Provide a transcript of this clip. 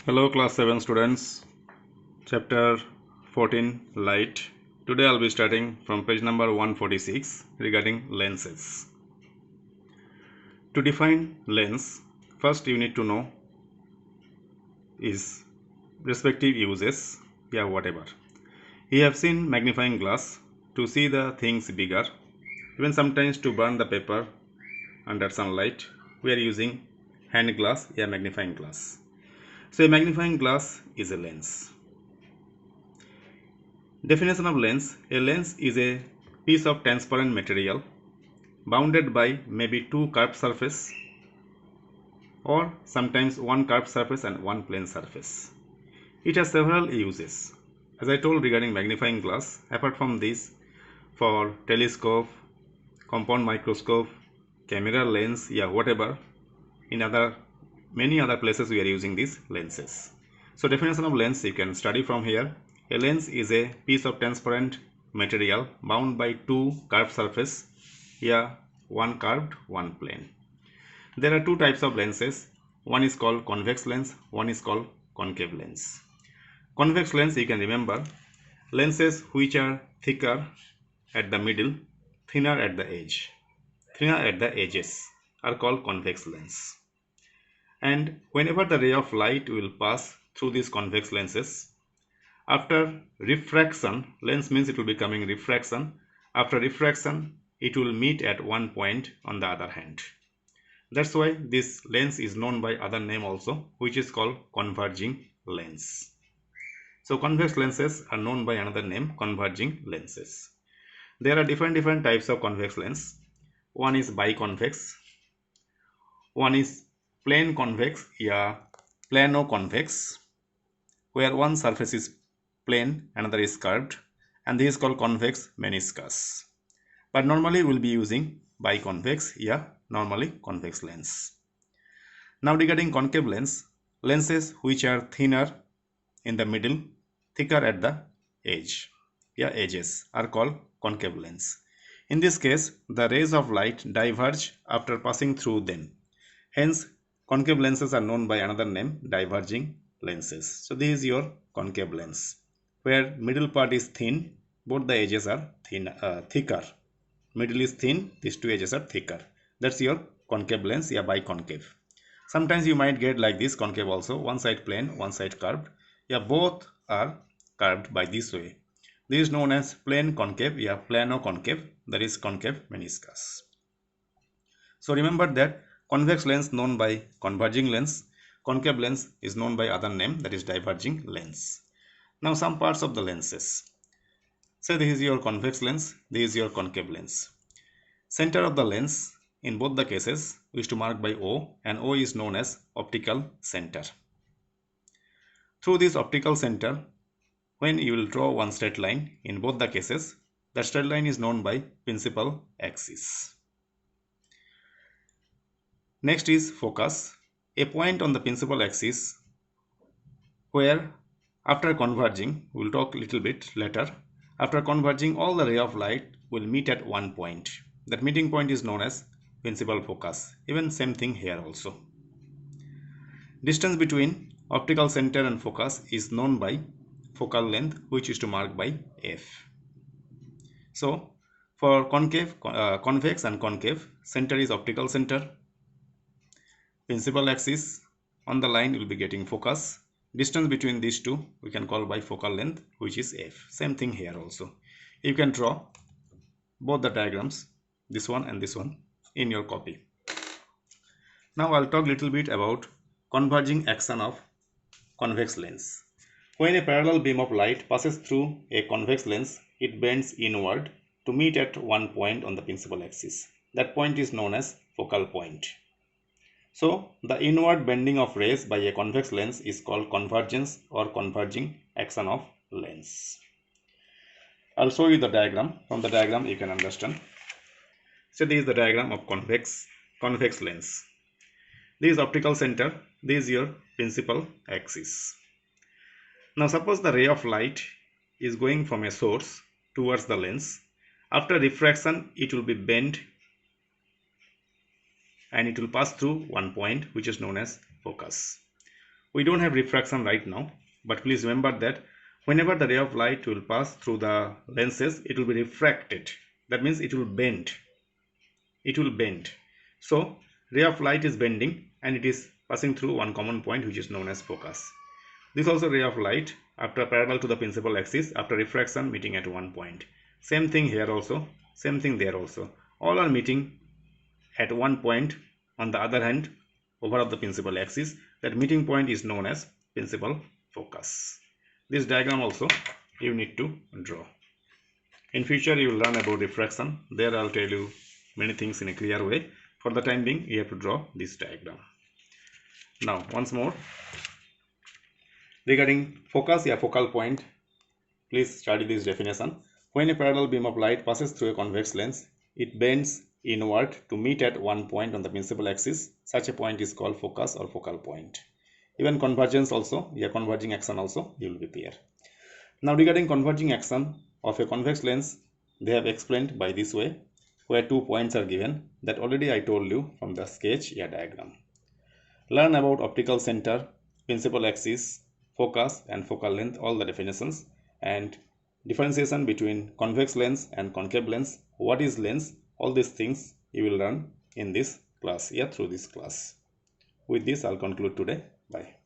Hello class 7 students, chapter 14 light. Today I'll be starting from page number 146 regarding lenses. To define lens, first you need to know is respective uses, whatever. You have seen magnifying glass to see the things bigger, even sometimes to burn the paper under sunlight. We are using hand glass, magnifying glass. So a magnifying glass is a lens. Definition of lens. A lens is a piece of transparent material bounded by maybe two curved surface or sometimes one curved surface and one plane surface. It has several uses. As I told regarding magnifying glass, apart from this, for telescope, compound microscope, camera lens, whatever, in many other places we are using these lenses. So definition of lens you can study from here. A lens is a piece of transparent material bound by two curved surface, one curved, one plane. There are two types of lenses. One is called convex lens, one is called concave lens. Convex lens, you can remember, lenses which are thicker at the middle, thinner at the edge, thinner at the edges are called convex lens. And whenever the ray of light will pass through these convex lenses, after refraction, lens means it will be coming refraction. After refraction, it will meet at one point on the other hand. That's why this lens is known by other name also, which is called converging lens. So convex lenses are known by another name, converging lenses. There are different types of convex lens. One is biconvex, one is plane convex, plano-convex, where one surface is plane, another is curved, and this is called convex meniscus. But normally we'll be using biconvex, normally convex lens. Now regarding concave lens, lenses which are thinner in the middle, thicker at the edge, edges are called concave lens. In this case, the rays of light diverge after passing through them. Hence, concave lenses are known by another name, diverging lenses. So this is your concave lens, where middle part is thin, both the edges are thicker. Middle is thin, these two edges are thicker. That's your concave lens, biconcave. Sometimes you might get like this concave also, one side plane, one side curved. Both are curved by this way. This is known as plane concave, plano concave, that is concave meniscus. So remember that convex lens known by converging lens, concave lens is known by other name, that is diverging lens. Now some parts of the lenses. Say this is your convex lens, this is your concave lens. Center of the lens in both the cases is to mark by O, and O is known as optical center. Through this optical center, when you will draw one straight line in both the cases, the straight line is known by principal axis. Next is focus, a point on the principal axis where after converging, we will talk a little bit later, after converging all the ray of light will meet at one point. That meeting point is known as principal focus. Even same thing here also. Distance between optical center and focus is known by focal length, which is to mark by f. So for concave, convex and concave, center is optical center, principal axis on the line will be getting focus. Distance between these two we can call by focal length, which is f. Same thing here also. You can draw both the diagrams, this one and this one, in your copy. Now I'll talk little bit about converging action of convex lens. When a parallel beam of light passes through a convex lens, it bends inward to meet at one point on the principal axis. That point is known as focal point. So the inward bending of rays by a convex lens is called convergence or converging action of lens. I'll show you the diagram. From the diagram you can understand. So this is the diagram of convex lens. This is optical center, this is your principal axis. Now suppose the ray of light is going from a source towards the lens. After refraction, it will be bent and it will pass through one point, which is known as focus. We don't have refraction right now, but please remember that whenever the ray of light will pass through the lenses, it will be refracted. That means it will bend. It will bend. So ray of light is bending and it is passing through one common point which is known as focus. This is also ray of light after parallel to the principal axis after refraction meeting at one point. Same thing here also, same thing there also. All are meeting at one point on the other hand over of the principal axis. That meeting point is known as principal focus. This diagram also you need to draw. In future you will learn about refraction. There I'll tell you many things in a clear way. For the time being you have to draw this diagram. Now once more regarding focus, focal point, please study this definition. When a parallel beam of light passes through a convex lens, it bends inward to meet at one point on the principal axis. Such a point is called focus or focal point. Even convergence also, converging action also you will prepare. Now regarding converging action of a convex lens, they have explained by this way, where 2 points are given. That already I told you from the sketch diagram. Learn about optical center, principal axis, focus and focal length, all the definitions, and differentiation between convex lens and concave lens. What is lens? All these things you will learn in this class, through this class. With this I'll conclude today. Bye.